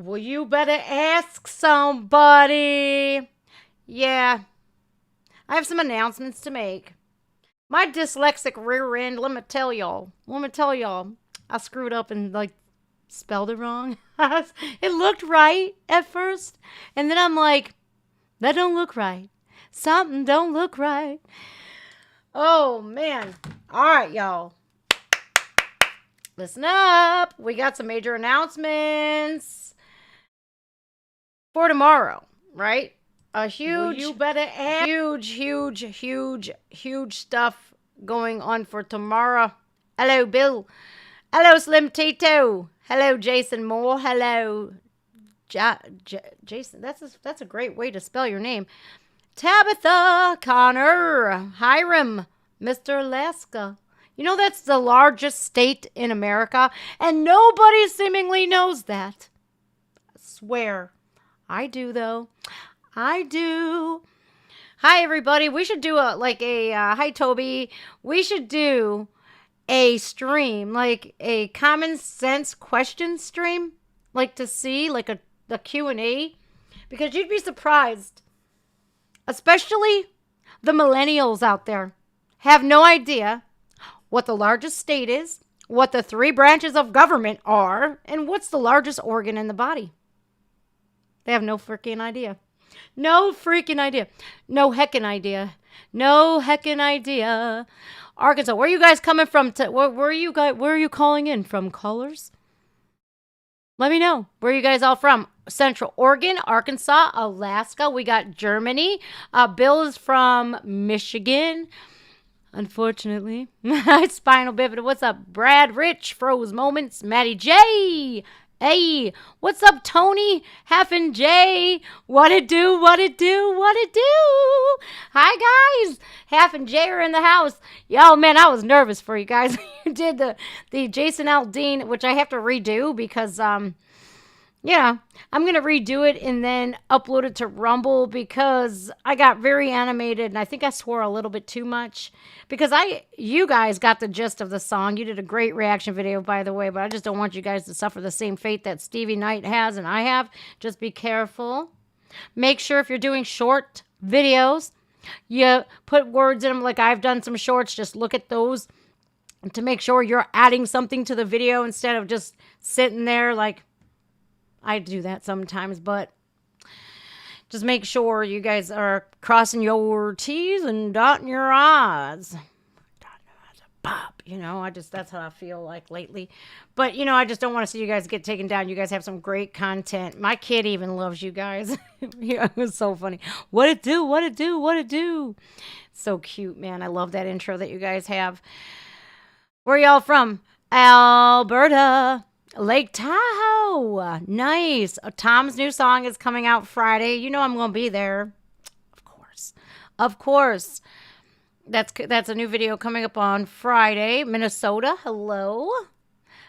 Well, you better ask somebody. Yeah, I have some announcements to make. My dyslexic rear end, let me tell y'all, I screwed up and like spelled it wrong. It looked right at first, and then I'm like, that don't look right. Something don't look right. Oh man. All right, y'all. Listen up. We got some major announcements for tomorrow, right? A huge, huge stuff going on for tomorrow. Hello, Bill. Hello, Slim Tito. Hello, Jason Moore. Hello, Jason. That's a great way to spell your name. Tabitha, Connor, Hiram, Mr. Alaska. You know that's the largest state in America, and nobody seemingly knows that. I swear. I do, though. I do. Hi, everybody. We should do hi, Toby. We should do a stream, like a common sense question stream, like to see, like a Q&A, because you'd be surprised, especially the millennials out there have no idea what the largest state is, what the 3 branches of government are, and what's the largest organ in the body. They have no freaking idea. No freaking idea. No heckin' idea. No heckin' idea. Arkansas, where are you guys coming from? Where are you calling in from, callers? Let me know. Where are you guys all from? Central Oregon, Arkansas, Alaska. We got Germany. Bill is from Michigan. Unfortunately. Spinal Bivida. What's up? Brad Rich, Froze Moments. Maddie J. Hey, what's up, Tony? Half and J. What it do? What it do? What it do? Hi, guys. Half and J are in the house. Yo, man, I was nervous for you guys. You did the Jason Aldean, which I have to redo because, yeah, I'm going to redo it and then upload it to Rumble because I got very animated and I think I swore a little bit too much because you guys got the gist of the song. You did a great reaction video, by the way, but I just don't want you guys to suffer the same fate that Stevie Knight has and I have. Just be careful. Make sure if you're doing short videos, you put words in them like I've done some shorts. Just look at those to make sure you're adding something to the video instead of just sitting there like I do that sometimes, but just make sure you guys are crossing your T's and dotting your I's. Pop, that's how I feel like lately. But, I just don't want to see you guys get taken down. You guys have some great content. My kid even loves you guys. It was so funny. What it do? What it do? What it do? So cute, man. I love that intro that you guys have. Where y'all from? Alberta. Lake Tahoe. Nice. Tom's new song is coming out Friday. You know I'm going to be there. Of course. Of course. That's a new video coming up on Friday. Minnesota. Hello.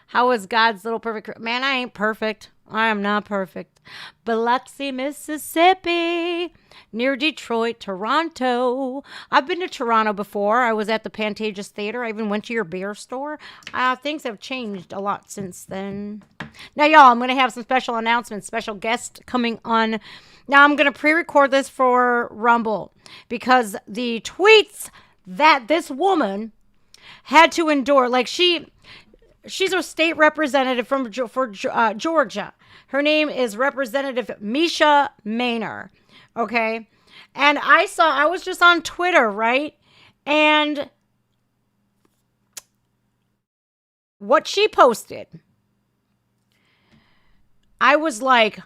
How is God's little perfect? Man, I ain't perfect. I am not perfect. Biloxi, Mississippi, near Detroit, Toronto. I've been to Toronto before. I was at the Pantages Theater. I even went to your beer store. Things have changed a lot since then. Now, y'all, I'm going to have some special announcements, special guest coming on. Now, I'm going to pre-record this for Rumble because the tweets that this woman had to endure, like she's a state representative for Georgia. Her name is Representative Misha Maynor, okay? And I was just on Twitter, right? And what she posted, I was like,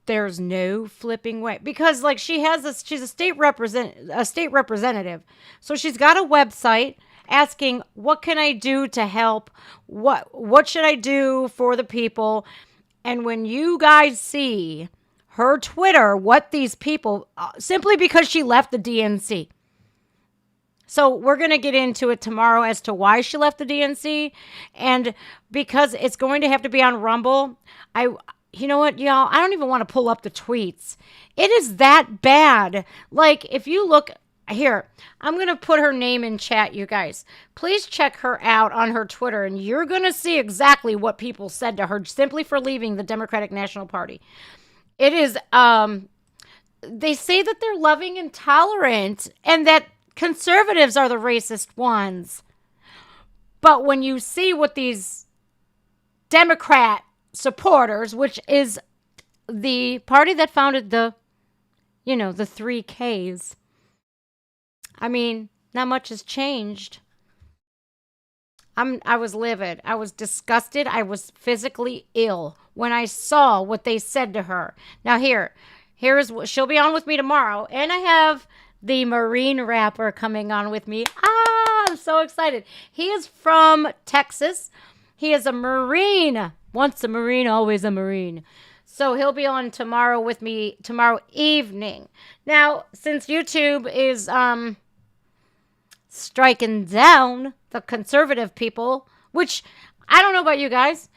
there's no flipping way. Because like she's a state representative. So she's got a website asking, what can I do to help? What should I do for the people? And when you guys see her Twitter, what these people, simply because she left the DNC. So we're going to get into it tomorrow as to why she left the DNC. And because it's going to have to be on Rumble, you know what, y'all? I don't even want to pull up the tweets. It is that bad. Like, if you look Here, I'm going to put her name in chat, you guys. Please check her out on her Twitter, and you're going to see exactly what people said to her simply for leaving the Democratic National Party. It is, they say that they're loving and tolerant and that conservatives are the racist ones. But when you see what these Democrat supporters, which is the party that founded the, the 3Ks, I mean, not much has changed. I was livid. I was disgusted. I was physically ill when I saw what they said to her. Now here is what she'll be on with me tomorrow, and I have the Marine rapper coming on with me. I'm so excited. He is from Texas. He is a Marine. Once a Marine, always a Marine. So he'll be on tomorrow with me tomorrow evening. Now, since YouTube is striking down the conservative people, which I don't know about you guys,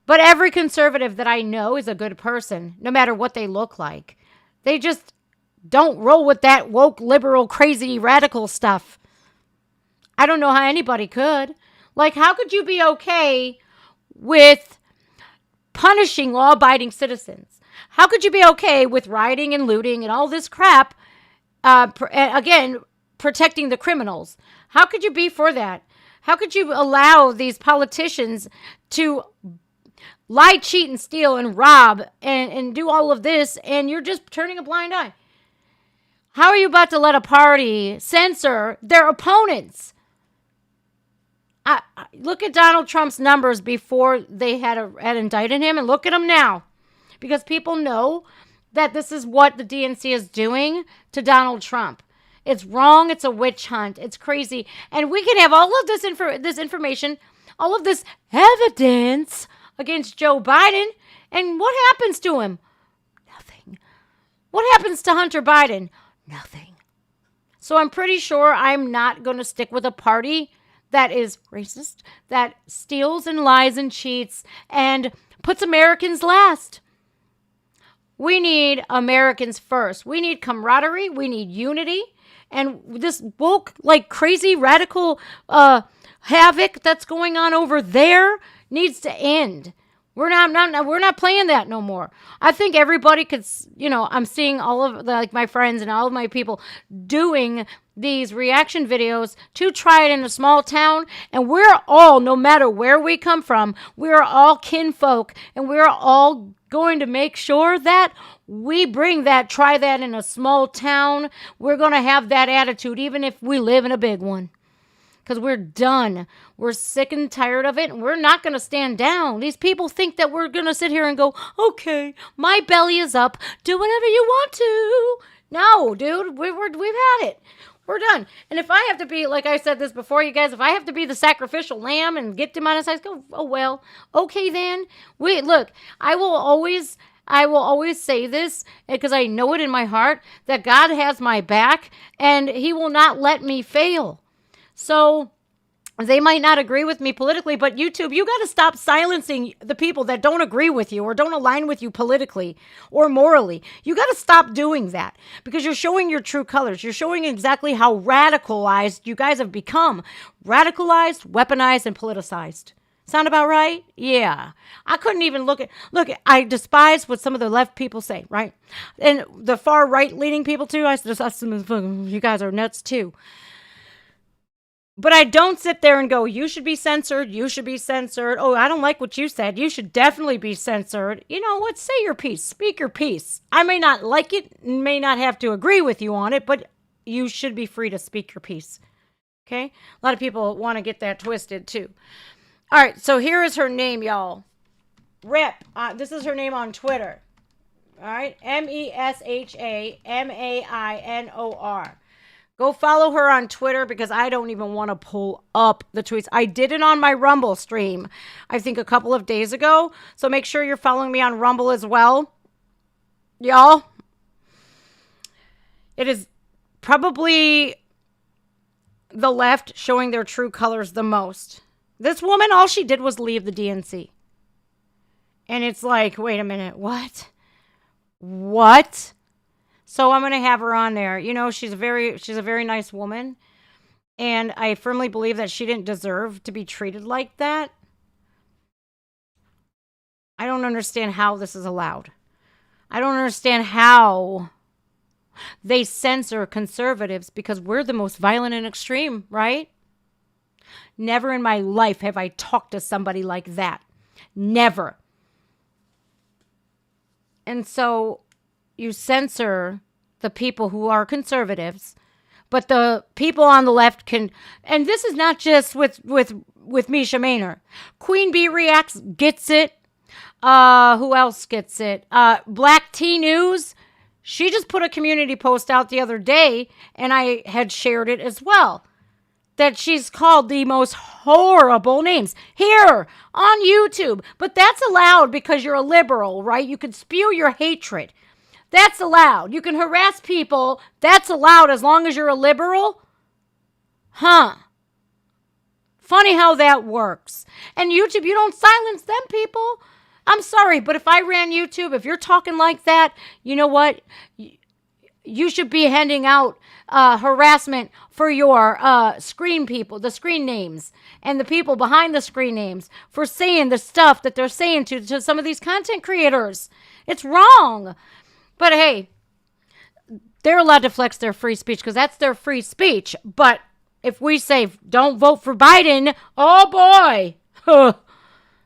but every conservative that I know is a good person, no matter what they look like. They just don't roll with that woke, liberal, crazy, radical stuff. I don't know how anybody could. Like, how could you be okay with punishing law-abiding citizens? How could you be okay with rioting and looting and all this crap? Again, protecting the criminals. How could you be for that? How could you allow these politicians to lie, cheat, and steal and rob and do all of this, and you're just turning a blind eye? How are you about to let a party censor their opponents? Look at Donald Trump's numbers before they had indicted him, and look at them now. Because people know that this is what the DNC is doing to Donald Trump. It's wrong. It's a witch hunt. It's crazy. And we can have all of this information, all of this evidence against Joe Biden. And what happens to him? Nothing. What happens to Hunter Biden? Nothing. So I'm pretty sure I'm not going to stick with a party that is racist, that steals and lies and cheats and puts Americans last. We need Americans first. We need camaraderie. We need unity. And this woke, like crazy radical havoc that's going on over there needs to end. We're not playing that no more. I think everybody could, I'm seeing all of my friends and all of my people doing these reaction videos to try it in a small town. And we're all, no matter where we come from, we're all kinfolk, and we're all going to make sure that we try that in a small town. We're going to have that attitude, even if we live in a big one. Because we're done. We're sick and tired of it, and we're not going to stand down. These people think that we're going to sit here and go, okay, my belly is up. Do whatever you want to. No, dude, we've had it. We're done. And if I have to be, like I said this before, you guys, if I have to be the sacrificial lamb and get demonetized, go, oh, well, okay then. Look, I will always say this because I know it in my heart that God has my back and he will not let me fail. So they might not agree with me politically, but YouTube, you got to stop silencing the people that don't agree with you or don't align with you politically or morally. You got to stop doing that because you're showing your true colors. You're showing exactly how radicalized you guys have become. Radicalized, weaponized, and politicized. Sound about right? Yeah. I couldn't even look, I despise what some of the left people say, right? And the far right leaning people too. You guys are nuts too. But I don't sit there and go, you should be censored. You should be censored. Oh, I don't like what you said. You should definitely be censored. You know what? Say your piece. Speak your piece. I may not like it, may not have to agree with you on it, but you should be free to speak your piece. Okay? A lot of people want to get that twisted too. All right. So here is her name, y'all. Rip. This is her name on Twitter. All right. MESHAMAINOR. Go follow her on Twitter because I don't even want to pull up the tweets. I did it on my Rumble stream, I think a couple of days ago. So make sure you're following me on Rumble as well. Y'all, it is probably the left showing their true colors the most. This woman, all she did was leave the DNC. And it's like, wait a minute, what? What? So I'm going to have her on there. You know, she's a very nice woman. And I firmly believe that she didn't deserve to be treated like that. I don't understand how this is allowed. I don't understand how they censor conservatives because we're the most violent and extreme, right? Never in my life have I talked to somebody like that. Never. And so you censor the people who are conservatives, but the people on the left can, and this is not just with Misha Maynor. Queen Bee Reacts gets it. Who else gets it? Black Tea News. She just put a community post out the other day, and I had shared it as well, that she's called the most horrible names here on YouTube. But that's allowed because you're a liberal, right? You can spew your hatred. That's allowed. You can harass people. That's allowed as long as you're a liberal. Huh. Funny how that works. And YouTube, you don't silence them people. I'm sorry, but if I ran YouTube, if you're talking like that, you know what? You should be handing out harassment for your screen people, the screen names, and the people behind the screen names for saying the stuff that they're saying to some of these content creators. It's wrong. But hey, they're allowed to flex their free speech because that's their free speech. But if we say, don't vote for Biden, oh boy.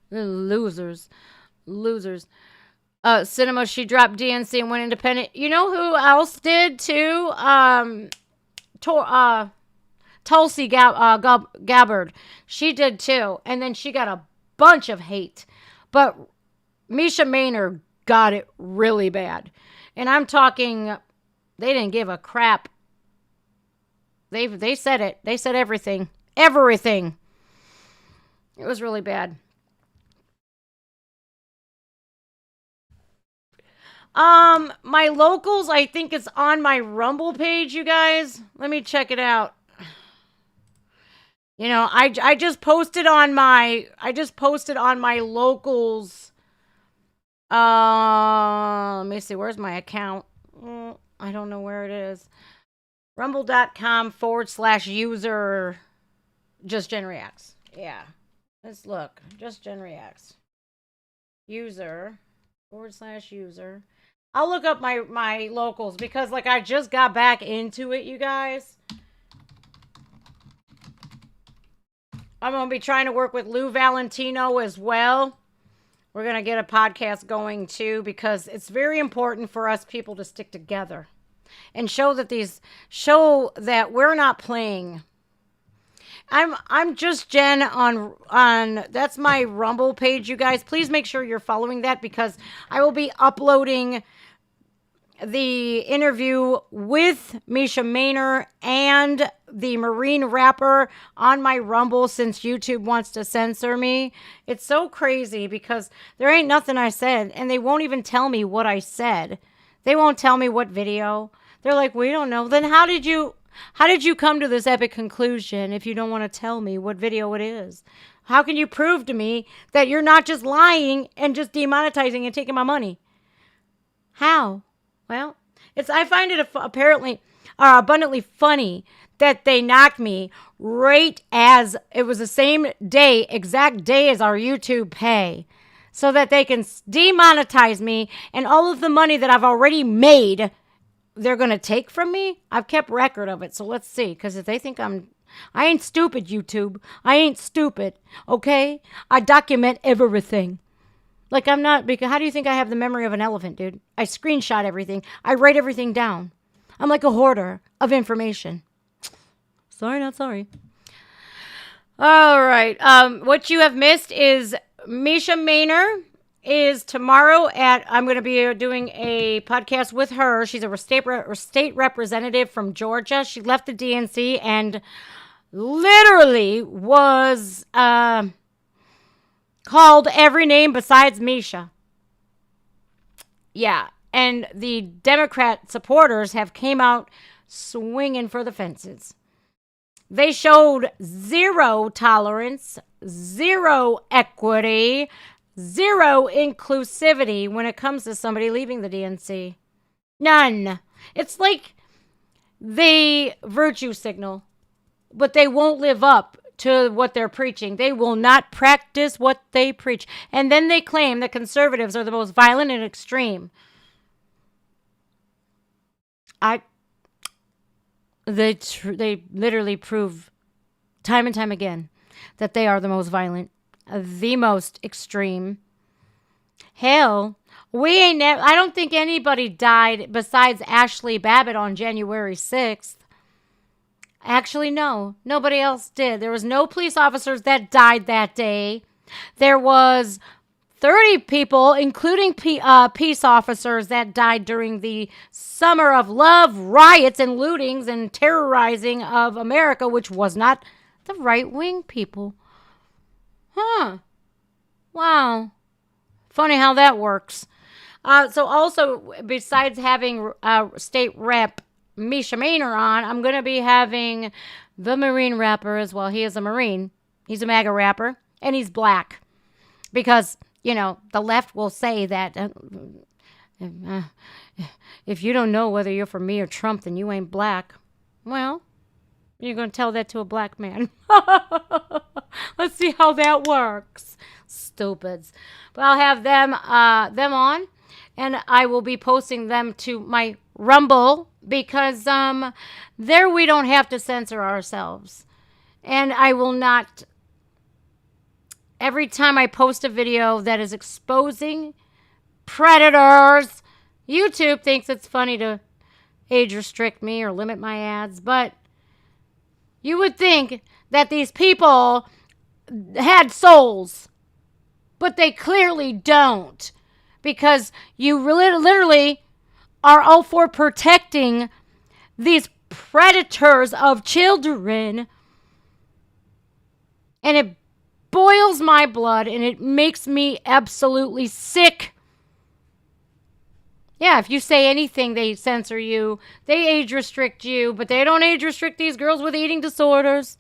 Losers. Cinema, she dropped DNC and went independent. You know who else did too? Tulsi Gabbard. She did too. And then she got a bunch of hate. But Misha Maynor got it really bad. And I'm talking, they didn't give a crap. They said it. They said everything. Everything. It was really bad. My locals, I think it's on my Rumble page, you guys. Let me check it out. You know, I just posted on my locals. Let me see, where's my account? I don't know where it is. Rumble.com/user Just Gen Reacts. Yeah. Let's look. Just Gen Reacts. User/user. I'll look up my locals because like I just got back into it, you guys. I'm going to be trying to work with Lou Valentino as well. We're going to get a podcast going too because it's very important for us people to stick together and show that we're not playing. I'm just Jen on that's my Rumble page, you guys. Please make sure you're following that because I will be uploading the interview with Misha Maynor and the Marine rapper on my Rumble since YouTube wants to censor me. It's so crazy because there ain't nothing I said and they won't even tell me what I said. They won't tell me what video. They're like, we don't know. Then how did you come to this epic conclusion if you don't want to tell me what video it is? How can you prove to me that you're not just lying and just demonetizing and taking my money? How? Well, I find it apparently abundantly funny that they knocked me right as it was the same day, exact day as our YouTube pay, so that they can demonetize me and all of the money that I've already made, they're going to take from me. I've kept record of it, so let's see, because if they think I ain't stupid, YouTube. I ain't stupid, okay? I document everything. Like I'm not, because how do you think I have the memory of an elephant, dude? I screenshot everything. I write everything down. I'm like a hoarder of information. Sorry, not sorry. All right. What you have missed is Misha Maynor is tomorrow I'm going to be doing a podcast with her. She's a state representative from Georgia. She left the DNC and literally was called every name besides Misha. Yeah, and the Democrat supporters have came out swinging for the fences. They showed zero tolerance, zero equity, zero inclusivity when it comes to somebody leaving the DNC. None. It's like they virtue signal, but they won't live up to what they're preaching. They will not practice what they preach. And then they claim that conservatives are the most violent and extreme. They literally prove time and time again that they are the most violent, the most extreme. Hell, I don't think anybody died besides Ashley Babbitt on January 6th. Actually, no. Nobody else did. There was no police officers that died that day. There was 30 people, including peace officers, that died during the Summer of Love riots and lootings and terrorizing of America, which was not the right-wing people. Huh. Wow. Funny how that works. So also, besides having State Rep Misha Maynor on, I'm going to be having the Marine rapper as well. He is a Marine. He's a MAGA rapper, and he's black. Because, the left will say that if you don't know whether you're for me or Trump, then you ain't black. Well, you're going to tell that to a black man. Let's see how that works. Stupids. But I'll have them on, and I will be posting them to my Rumble, because there we don't have to censor ourselves. And I will not, every time I post a video that is exposing predators, YouTube thinks it's funny to age restrict me or limit my ads, but you would think that these people had souls, but they clearly don't, because you literally are all for protecting these predators of children. And it boils my blood, and it makes me absolutely sick. Yeah, if you say anything, they censor you. They age restrict you, but they don't age restrict these girls with eating disorders.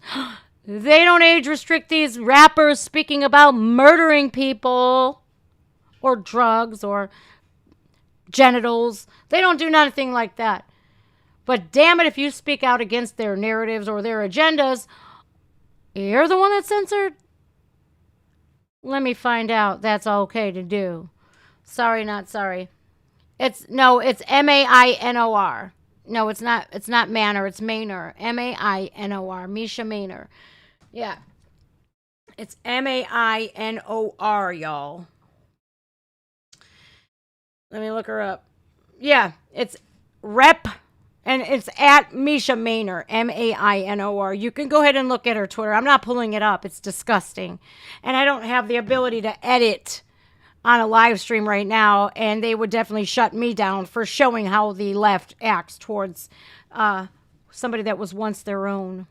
They don't age restrict these rappers speaking about murdering people or drugs or genitals. They don't do nothing like that. But damn it, if you speak out against their narratives or their agendas, you're the one that's censored? Let me find out that's okay to do. Sorry, not sorry. It's M-A-I-N-O-R. No, it's not Manor, it's Maynor. M-A-I-N-O-R. Misha Maynor. Yeah. It's M-A-I-N-O-R, y'all. Let me look her up. Yeah, it's Rep, and it's at Misha Maynor, M-A-I-N-O-R. You can go ahead and look at her Twitter. I'm not pulling it up. It's disgusting. And I don't have the ability to edit on a live stream right now, and they would definitely shut me down for showing how the left acts towards somebody that was once their own.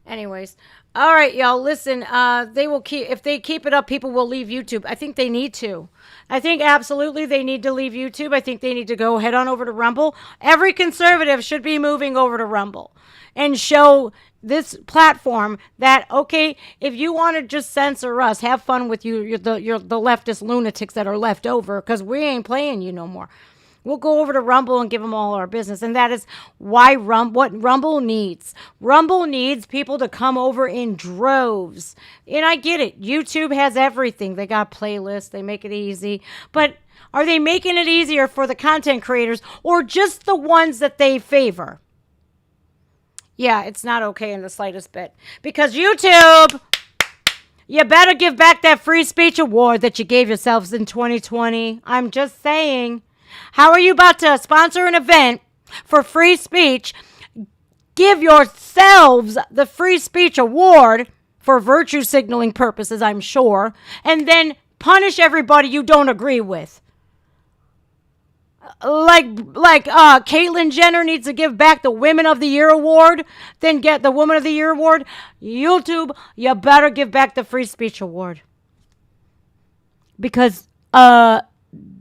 Anyways, all right, y'all, listen, they will if they keep it up, people will leave YouTube. I think they need to. I think absolutely they need to leave YouTube. I think they need to go head on over to Rumble. Every conservative should be moving over to Rumble and show this platform that, okay, if you want to just censor us, have fun with you're the leftist lunatics that are left over, because we ain't playing you no more. We'll go over to Rumble and give them all our business. And that is why what Rumble needs. Rumble needs people to come over in droves. And I get it. YouTube has everything. They got playlists. They make it easy. But are they making it easier for the content creators or just the ones that they favor? Yeah, it's not okay in the slightest bit. Because YouTube, you better give back that free speech award that you gave yourselves in 2020. I'm just saying. How are you about to sponsor an event for free speech? Give yourselves the free speech award for virtue signaling purposes, I'm sure, and then punish everybody you don't agree with. Like Caitlyn Jenner needs to give back the Women of the Year award, then get the Woman of the Year award. YouTube, you better give back the free speech award. Because,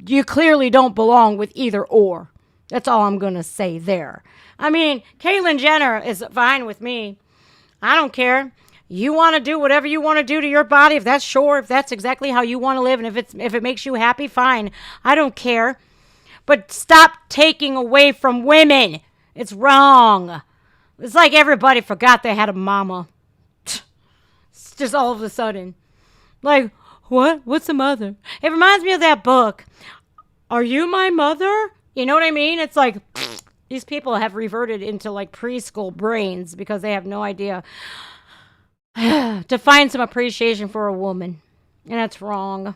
you clearly don't belong with either or. That's all I'm going to say there. I mean, Caitlyn Jenner is fine with me. I don't care. You want to do whatever you want to do to your body. If that's exactly how you want to live, and if it makes you happy, fine. I don't care. but stop taking away from women. It's wrong. It's like everybody forgot they had a mama. It's just all of a sudden. Like, what? What's a mother? It reminds me of that book. Are you my mother? You know what I mean? It's like, these people have reverted into like preschool brains because they have no idea to find some appreciation for a woman. And that's wrong.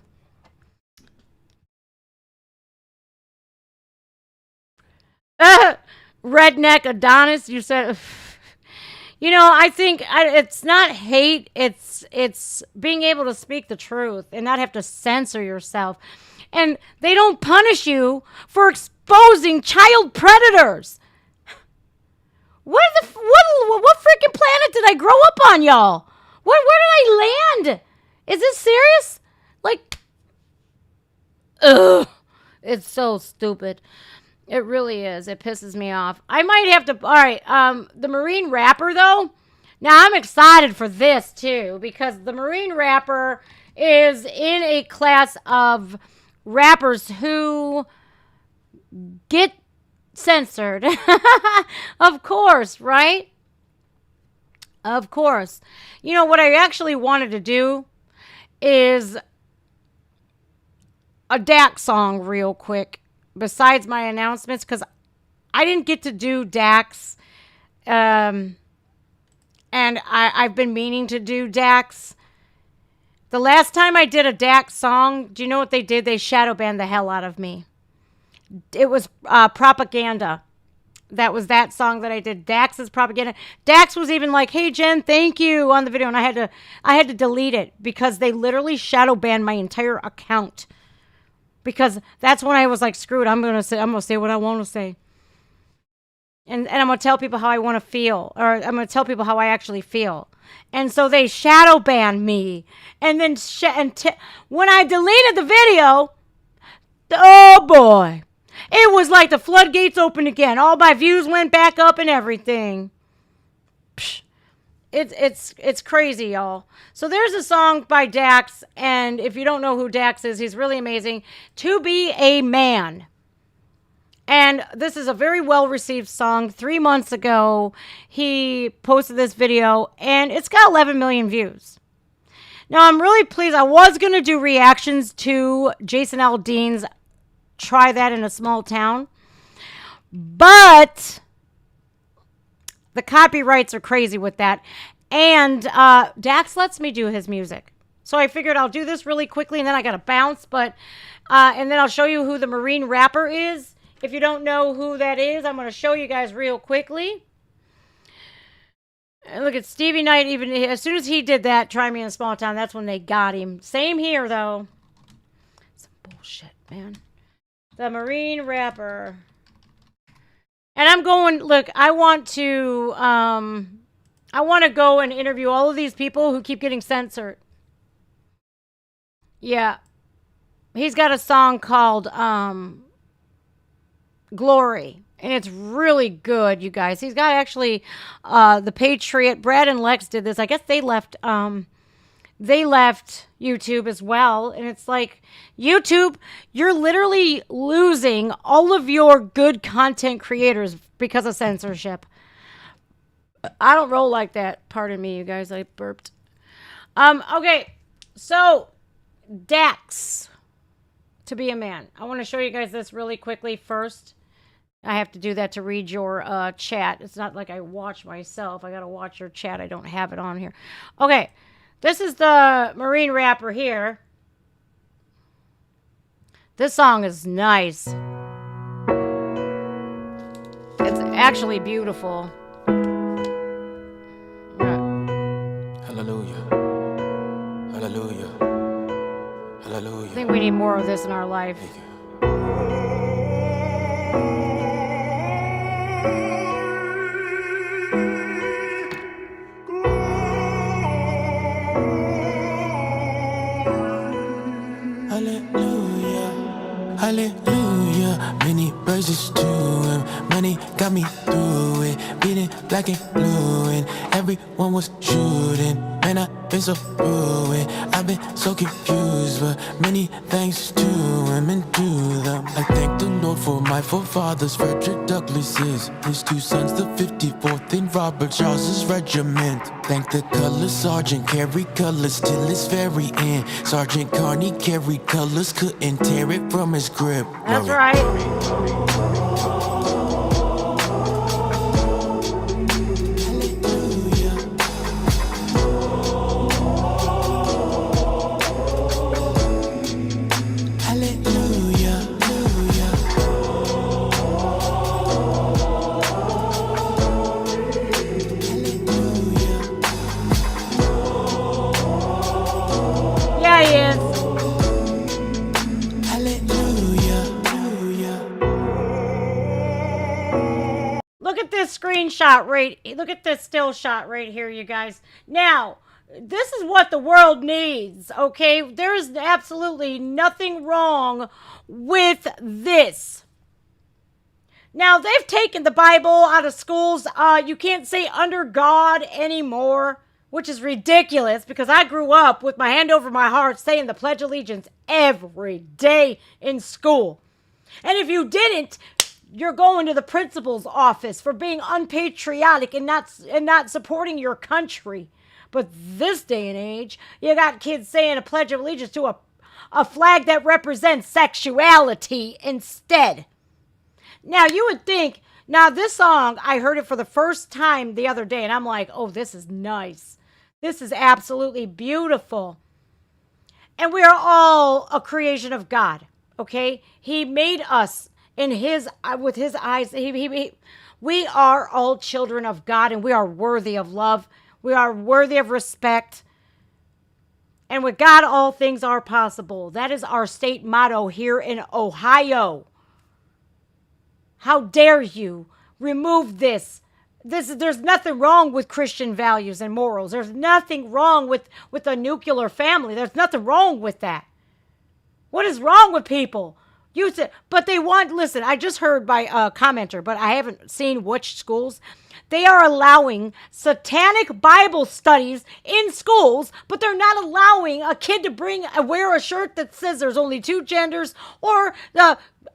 Redneck Adonis, you said. You know, I think it's not hate. It's being able to speak the truth and not have to censor yourself. And they don't punish you for exposing child predators. What freaking planet did I grow up on, y'all? Where did I land? Is this serious? Like, ugh. It's so stupid. It really is. It pisses me off. I might have to. All right. The Marine rapper, though. Now, I'm excited for this, too, because the Marine rapper is in a class of rappers who get censored. Of course, right? Of course. You know, what I actually wanted to do is a Dax song real quick. Besides my announcements, because I didn't get to do Dax, and I've been meaning to do Dax. The last time I did a Dax song, do you know what they did? They shadow banned the hell out of me. It was Propaganda. That was that song that I did. Dax's Propaganda. Dax was even like, "Hey Jen, thank you" on the video, and I had to delete it because they literally shadow banned my entire account. Because that's when I was like, screw it, I'm gonna say what I want to say. And I'm gonna tell people how I want to feel. Or I'm gonna tell people how I actually feel. And so they shadow banned me. And then when I deleted the video, oh boy. It was like the floodgates opened again. All my views went back up and everything. Psh. It's crazy, y'all. So there's a song by Dax, and if you don't know who Dax is, he's really amazing. To Be a Man. And this is a very well-received song. 3 months ago, he posted this video, and it's got 11 million views. Now, I'm really pleased. I was going to do reactions to Jason Aldean's Try That in a Small Town, but the copyrights are crazy with that. And Dax lets me do his music. So I figured I'll do this really quickly and then I got to bounce. And then I'll show you who the Marine rapper is. If you don't know who that is, I'm going to show you guys real quickly. And look at Stevie Knight. Even as soon as he did that, Try Me in a Small Town, that's when they got him. Same here, though. Some bullshit, man. The Marine rapper. And I'm going, look, I want to go and interview all of these people who keep getting censored. Yeah. He's got a song called Glory. And it's really good, you guys. He's got actually The Patriot. Brad and Lex did this. I guess they left YouTube as well. And it's like, YouTube, you're literally losing all of your good content creators because of censorship. I don't roll like that. Pardon me, you guys. I burped. Okay. So, Dax. To Be a Man. I want to show you guys this really quickly first. I have to do that to read your chat. It's not like I watch myself. I got to watch your chat. I don't have it on here. Okay. This is the Marine rapper here. This song is nice. It's actually beautiful. Hallelujah. Hallelujah. Hallelujah. I think we need more of this in our life. Hallelujah, hallelujah. Many verses to him. Money got me through it. Beating black and blue, and everyone was shooting. Man, I been so ruined. I've been so confused, but many thanks to him and to them. I thank the Lord for my forefathers, Frederick Douglass's, his two sons, the 54th and Robert Charles's regiment. Thank the color sergeant, carried colors till its very end. Sergeant Carney carried colors, couldn't tear it from his grip. That's Glory. right. Yeah, he is. Look at this screenshot right. Look at this still shot right here, you guys. Now, this is what the world needs, okay? There is absolutely nothing wrong with this. Now, they've taken the Bible out of schools. You can't say under God anymore, which is ridiculous because I grew up with my hand over my heart saying the Pledge of Allegiance every day in school. And if you didn't, you're going to the principal's office for being unpatriotic and not supporting your country. But this day and age, you got kids saying a Pledge of Allegiance to a flag that represents sexuality instead. Now, you would think, now this song, I heard it for the first time the other day, and I'm like, oh, this is nice. This is absolutely beautiful. And we are all a creation of God, okay? He made us in with his eyes. We are all children of God, and we are worthy of love. We are worthy of respect. And with God, all things are possible. That is our state motto here in Ohio. How dare you remove this? There's nothing wrong with Christian values and morals. There's nothing wrong with a nuclear family. There's nothing wrong with that. What is wrong with people? But they want, listen, I just heard by a commenter, but I haven't seen which schools. They are allowing satanic Bible studies in schools, but they're not allowing a kid to wear a shirt that says there's only two genders, or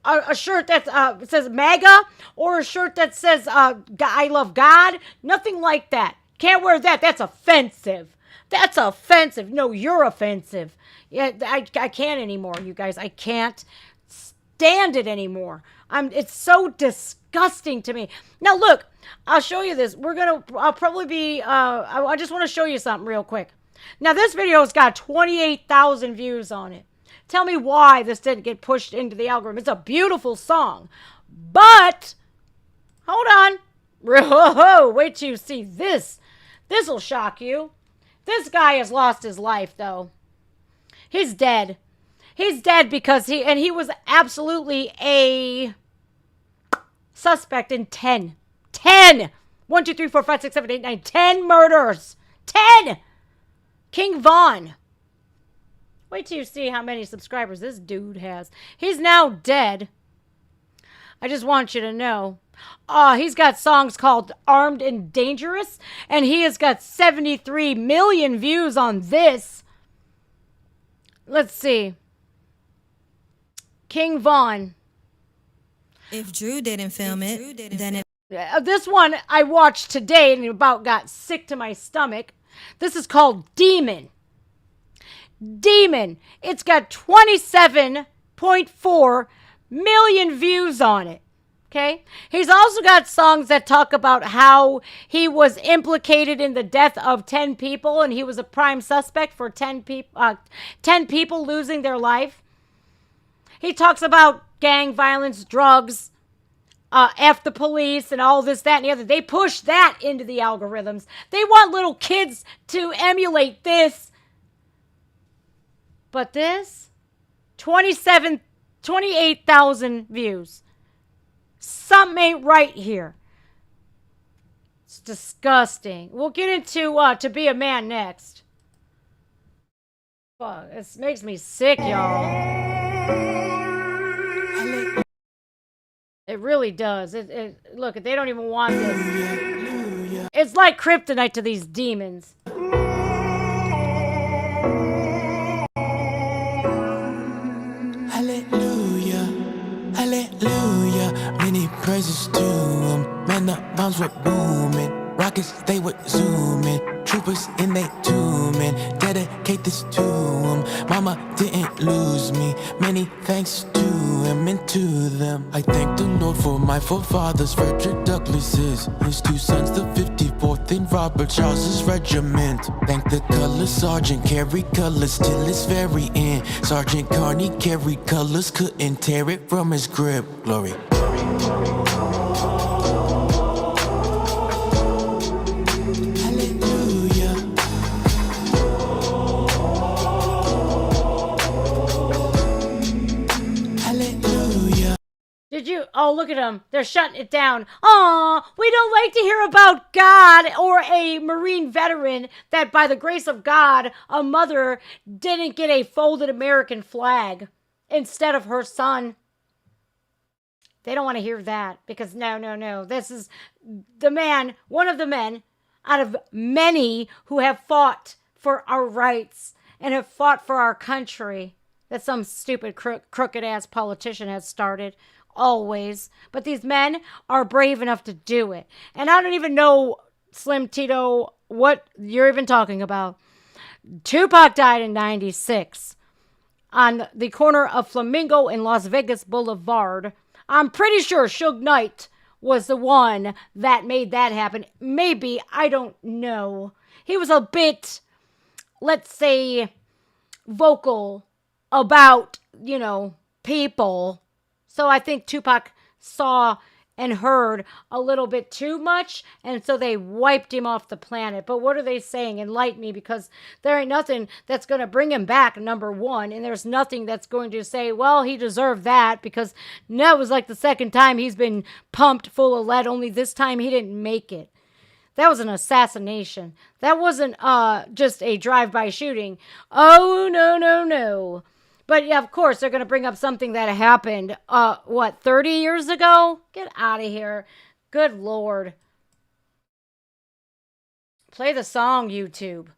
a shirt that says MAGA, or a shirt that says I love God. Nothing like that. Can't wear that. That's offensive. That's offensive. No, you're offensive. Yeah, I can't anymore, you guys. I can't stand it anymore. It's so disgusting to me. Now look, I'll show you this. I'll probably be, I just want to show you something real quick. Now this video's got 28,000 views on it. Tell me why this didn't get pushed into the algorithm. It's a beautiful song, but hold on. Whoa, wait till you see this. This'll shock you. This guy has lost his life though. He's dead. He's dead because he was absolutely a suspect in 10. 1, 2, 3, 4, 5, 6, 7, 8, 9, 10 murders. 10! King Von. Wait till you see how many subscribers this dude has. He's now dead. I just want you to know. He's got songs called Armed and Dangerous, and he has got 73 million views on this. Let's see. King Von. If Drew didn't film it, then it... This one I watched today and about got sick to my stomach. This is called Demon. Demon. It's got 27.4 million views on it. Okay? He's also got songs that talk about how he was implicated in the death of 10 people and he was a prime suspect for 10 people losing their life. He talks about gang violence, drugs, F the police, and all this, that, and the other. They push that into the algorithms. They want little kids to emulate this. But this, 28,000 views. Something ain't right here. It's disgusting. We'll get into To Be a Man next. Fuck, this makes me sick, y'all. It really does. Look, they don't even want this. It's like kryptonite to these demons. Hallelujah, hallelujah. Many praises to him. Man, the bombs were booming. Rockets, they were zooming. Troopers in they tuning. Dedicate this to him. Mama didn't lose me. Many thanks to him and to them. I thank the Lord for my forefathers. Frederick Douglass's, his two sons, the 54th and Robert Charles's regiment. Thank the color sergeant, carry colors till its very end. Sergeant Carney carried colors, couldn't tear it from his grip. Glory. Did you? Oh, look at them. They're shutting it down. Aw, we don't like to hear about God or a Marine veteran that by the grace of God, a mother didn't get a folded American flag instead of her son. They don't want to hear that because no. This is the man, one of the men out of many who have fought for our rights and have fought for our country that some stupid crooked ass politician has started. Always. But these men are brave enough to do it. And I don't even know, Slim Tito, what you're even talking about. Tupac died in 96 on the corner of Flamingo and Las Vegas Boulevard. I'm pretty sure Suge Knight was the one that made that happen. Maybe, I don't know. He was a bit, let's say, vocal about, people. So I think Tupac saw and heard a little bit too much, and so they wiped him off the planet. But what are they saying? Enlighten me, because there ain't nothing that's going to bring him back, number one, and there's nothing that's going to say, well, he deserved that, because that was like the second time he's been pumped full of lead, only this time he didn't make it. That was an assassination. That wasn't just a drive-by shooting. Oh, no. But yeah, of course, they're going to bring up something that happened, 30 years ago? Get out of here. Good Lord. Play the song, YouTube.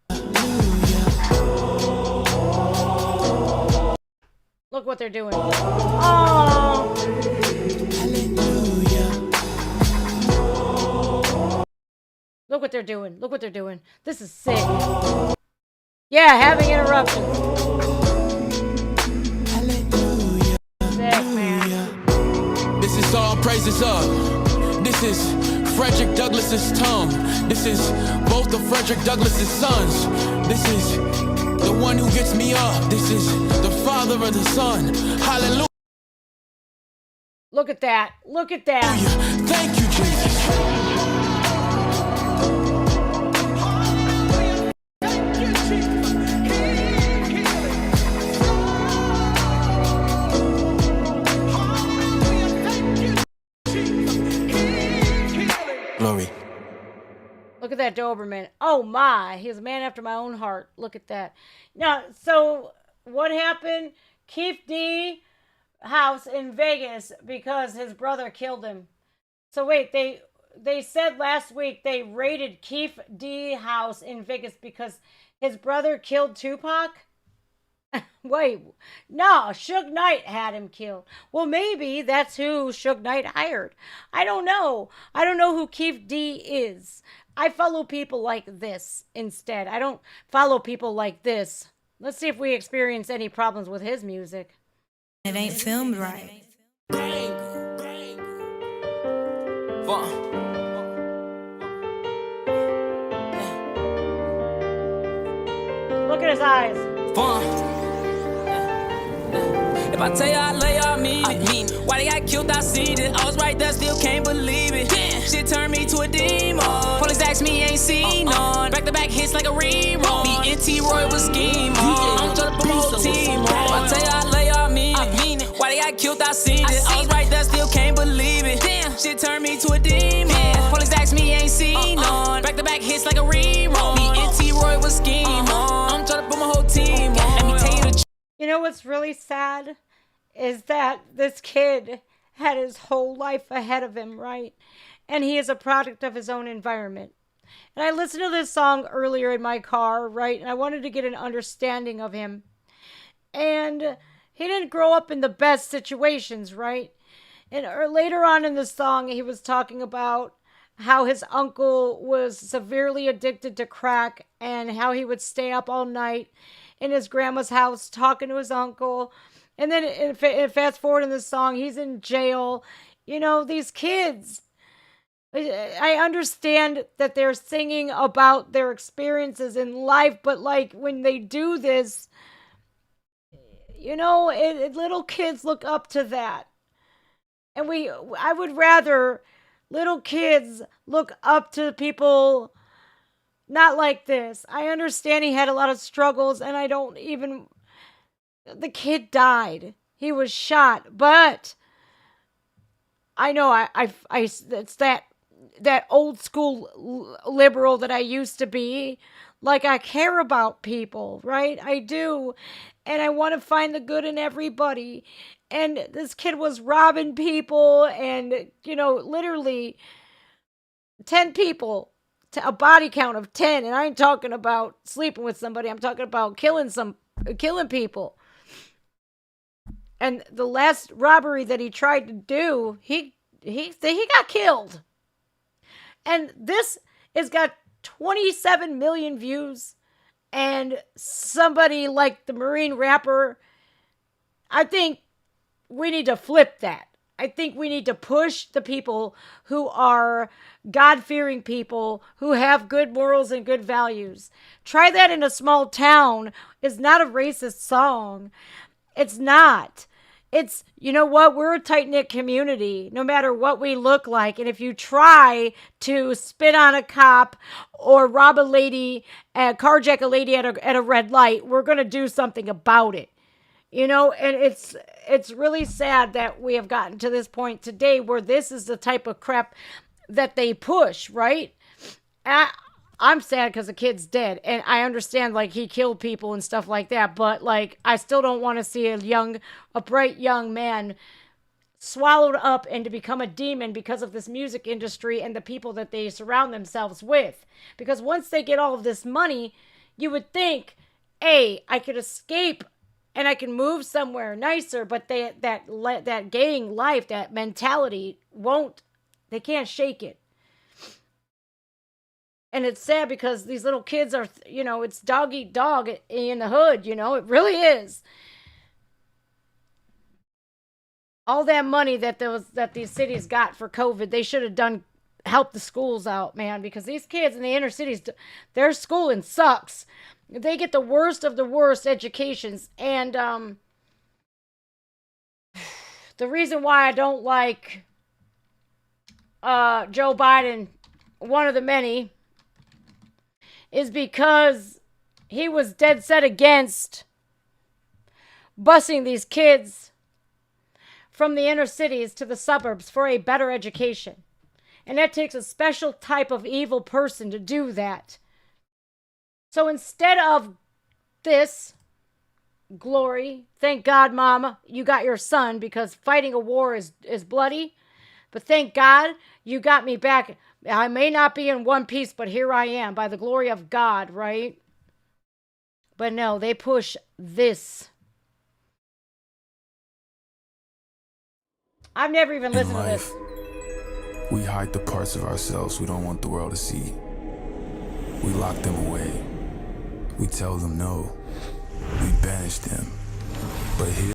Look what they're doing. Oh. Look what they're doing. This is sick. Yeah, having interruptions. This is all praises up. This is Frederick Douglass's tongue. This is both of Frederick Douglass's sons. This is the one who gets me up. This is the father of the son. Hallelujah. Look at that. Thank you, Jesus. Glory. Look at that Doberman. Oh my, he's a man after my own heart. Look at that. Now, so what happened? Keith D house in Vegas because his brother killed him. So wait, they said last week they raided Keith D house in Vegas because his brother killed Tupac? Wait, no, Suge Knight had him killed. Well, maybe that's who Suge Knight hired. I don't know. I don't know who Keith D is. I follow people like this instead. I don't follow people like this. Let's see if we experience any problems with his music. It ain't filmed right. Look at his eyes. If I tell you I love you, I mean it. Why they got killed, I seen it. I was right there, still can't believe it. Damn. Shit turned me to a demon. Police asked me, ain't seen none. Back to back hits like a rerun. Me and T-Roy was scheme I'm trying to put my whole team on. If I tell you I love you, I mean it. Why they got killed, I seen it. I was right there, still can't believe it. Damn. Shit turned me to a demon. Police asked me, ain't seen none. Back to back hits like a rerun. Me and T-Roy was scheme I'm trying to put my whole team on. Let me tell you the truth. You know what's really sad? Is that this kid had his whole life ahead of him, right? And he is a product of his own environment. And I listened to this song earlier in my car, right? And I wanted to get an understanding of him. And he didn't grow up in the best situations, right? And later on in the song, he was talking about how his uncle was severely addicted to crack and how he would stay up all night in his grandma's house talking to his uncle. And then fast forward in the song, he's in jail. You know, these kids, I understand that they're singing about their experiences in life, but like when they do this, you know, little kids look up to that. And I would rather little kids look up to people not like this. I understand he had a lot of struggles, and I don't even. The kid died. He was shot, but I know it's that old school liberal that I used to be. Like, I care about people, right? I do. And I want to find the good in everybody. And this kid was robbing people and, you know, literally 10 people, to a body count of 10. And I ain't talking about sleeping with somebody. I'm talking about killing people. And the last robbery that he tried to do, he got killed. And this has got 27 million views. And somebody like the Marine rapper, I think we need to flip that. I think we need to push the people who are God-fearing people, who have good morals and good values. Try that in a small town. It's not a racist song. It's not. It's, you know what? We're a tight-knit community, no matter what we look like. And if you try to spit on a cop or rob a lady, carjack a lady at a red light, we're going to do something about it. You know, and it's really sad that we have gotten to this point today where this is the type of crap that they push, right? I'm sad because the kid's dead, and I understand, like, he killed people and stuff like that, but, like, I still don't want to see a bright young man swallowed up and to become a demon because of this music industry and the people that they surround themselves with. Because once they get all of this money, you would think, hey, I could escape and I can move somewhere nicer, but that gang life, that mentality they can't shake it. And it's sad because these little kids are, you know, it's dog eat dog in the hood, you know, it really is. All that money that these cities got for COVID, they should have helped the schools out, man, because these kids in the inner cities, their schooling sucks. They get the worst of the worst educations. And the reason why I don't like Joe Biden, one of the many, is because he was dead set against busing these kids from the inner cities to the suburbs for a better education. And that takes a special type of evil person to do that. So instead of this glory, thank God, Mama, you got your son, because fighting a war is bloody. But thank God you got me back. I may not be in one piece, but here I am by the glory of God, right? But no, they push this. I've never even listened to this. We hide the parts of ourselves we don't want the world to see. We lock them away. We tell them no. We banish them. But here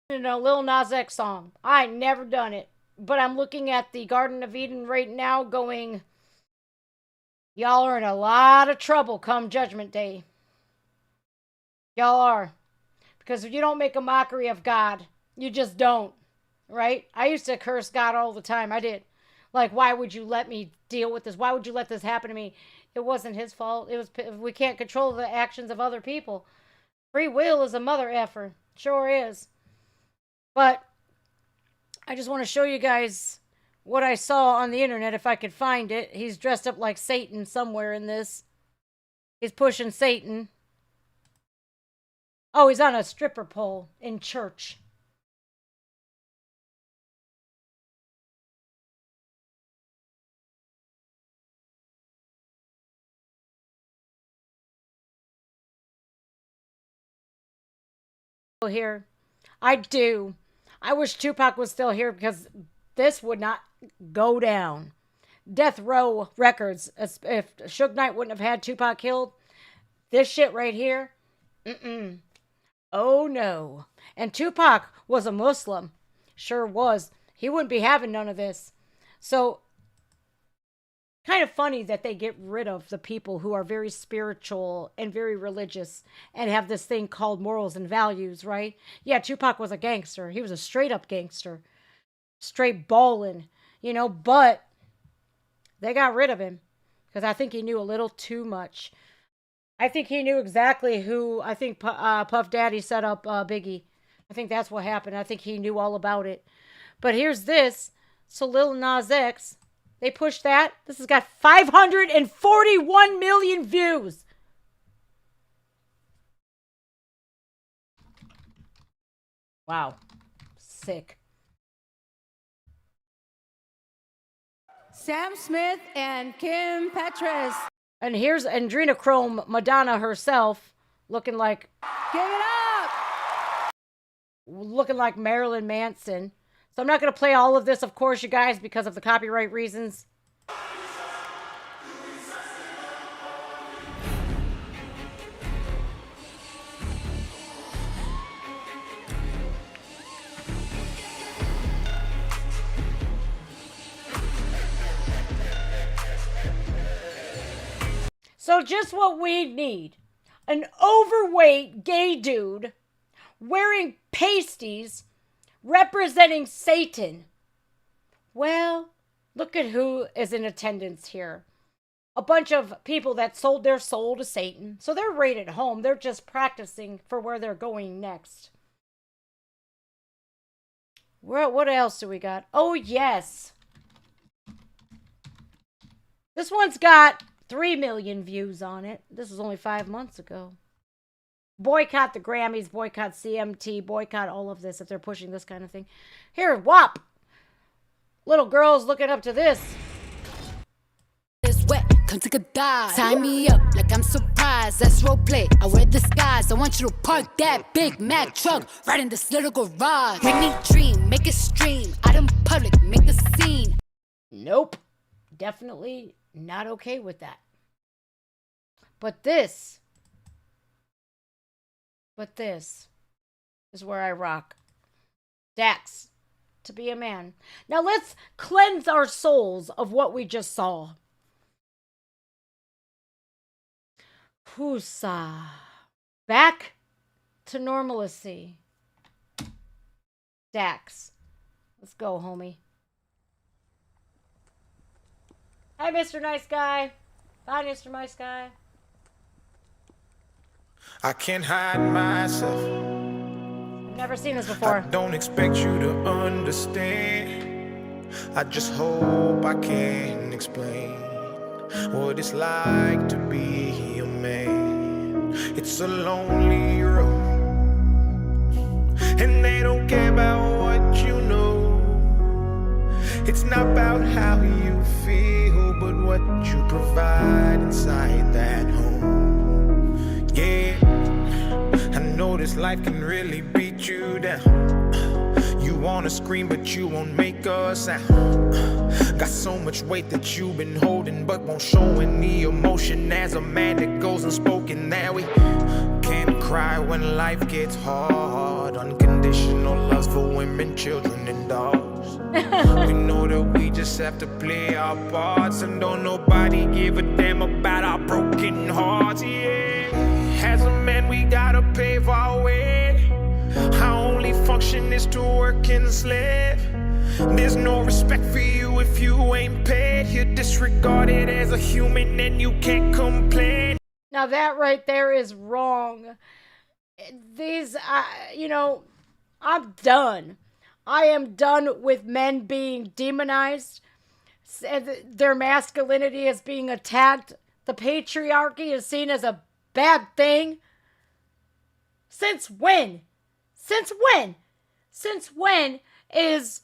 Lil Nas X song. I never done it. But I'm looking at the Garden of Eden right now going, y'all are in a lot of trouble come Judgment Day. Y'all are. Because if you don't make a mockery of God, you just don't. Right? I used to curse God all the time. I did. Like, why would you let me deal with this? Why would you let this happen to me? It wasn't his fault. We can't control the actions of other people. Free will is a mother effer. Sure is. But I just want to show you guys what I saw on the internet, if I could find it. He's dressed up like Satan somewhere in this. He's pushing Satan. Oh, he's on a stripper pole in church. Here. I do. I wish Tupac was still here because this would not go down. Death Row Records, if Suge Knight wouldn't have had Tupac killed, this shit right here, oh no. And Tupac was a Muslim. Sure was. He wouldn't be having none of this. So, kind of funny that they get rid of the people who are very spiritual and very religious and have this thing called morals and values, right? Yeah, Tupac was a gangster. He was a straight up gangster. Straight ballin', but they got rid of him because I think he knew a little too much. I think he knew exactly who, I think Puff Daddy set up Biggie. I think that's what happened. I think he knew all about it. But here's this. So Lil Nas X, they pushed that. This has got 541 million views. Wow. Sick. Sam Smith and Kim Petras. And here's Adrenochrome Madonna herself looking like... Give it up! Looking like Marilyn Manson. So I'm not going to play all of this, of course, you guys, because of the copyright reasons. So just what we need. An overweight gay dude wearing pasties representing Satan. Well, look at who is in attendance here. A bunch of people that sold their soul to Satan. So they're right at home. They're just practicing for where they're going next. What else do we got? Oh, yes. This one's got 3 million views on it. This was only 5 months ago. Boycott the Grammys, boycott CMT, boycott all of this if they're pushing this kind of thing. Here, WAP. Little girls looking up to this. It's wet, come take a dive. Tie me up like I'm surprised. That's role play. I wear disguise. I want you to park that Big Mac truck right in this little garage. Make me dream, make it stream. Out in public, make the scene. Nope. Definitely not okay with that. But this is where I rock. Dax, to be a man. Now let's cleanse our souls of what we just saw. Husa. Back to normalcy. Dax. Let's go, homie. Hi, Mr. Nice Guy. Bye, Mr. Nice Guy. I can't hide myself. I've never seen this before. I don't expect you to understand. I just hope I can explain what it's like to be a man. It's a lonely road, and they don't care about what you know. It's not about how you feel, but what you provide inside that home. Yeah, I know this life can really beat you down. You wanna scream, but you won't make a sound. Got so much weight that you've been holding, but won't show any emotion. As a man that goes unspoken, that we can't cry when life gets hard. Unconditional loves for women, children, and dogs. We know that we just have to play our parts, and don't nobody give a damn about our broken hearts. Yeah, as a man we gotta pave our way. Our only function is to work and slave. There's no respect for you if you ain't paid. You're disregarded as a human and you can't complain. Now that right there is wrong. These, I'm done. I am done with men being demonized. Their masculinity is being attacked. The patriarchy is seen as a bad thing. Since when? Since when? Since when is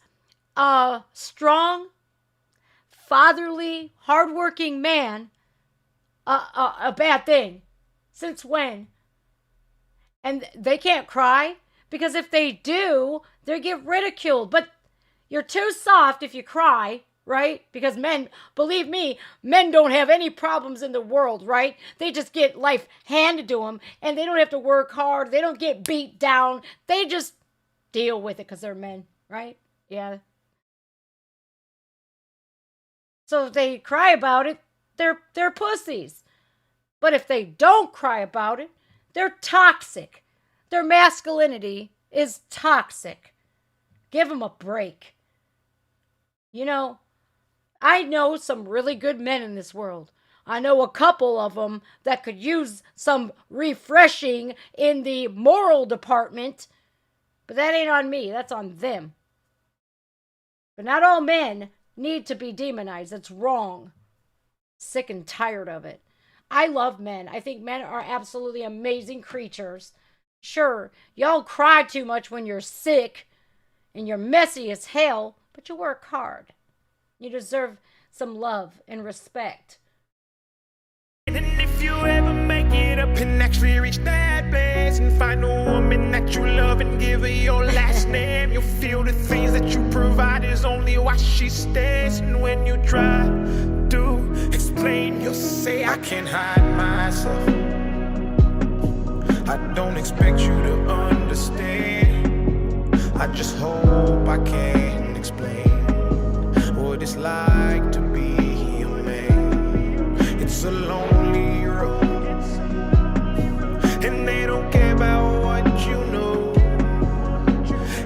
a strong, fatherly, hardworking man a bad thing? Since when? And they can't cry, because if they do, they get ridiculed. But you're too soft if you cry, right? Because men, believe me, men don't have any problems in the world, right? They just get life handed to them, and they don't have to work hard. They don't get beat down. They just deal with it because they're men, right? Yeah. So if they cry about it, they're pussies. But if they don't cry about it, they're toxic. Their masculinity is toxic. Give them a break. You know, I know some really good men in this world. I know a couple of them that could use some refreshing in the moral department, but that ain't on me. That's on them. But not all men need to be demonized. It's wrong. Sick and tired of it. I love men. I think men are absolutely amazing creatures. Sure, y'all cry too much when you're sick and you're messy as hell, but you work hard. You deserve some love and respect. And if you ever make it up and actually reach that place and find a woman that you love and give her your last name, you'll feel the things that you provide is only why she stays. And when you try to explain, you'll say, I can't hide myself. I don't expect you to understand. I just hope I can explain what it's like to be a man. It's a lonely road, and they don't care about what you know.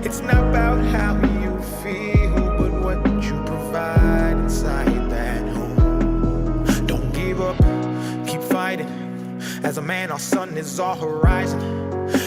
It's not about how you feel, but what you provide inside that home. Don't give up, keep fighting. As a man, our sun is our horizon,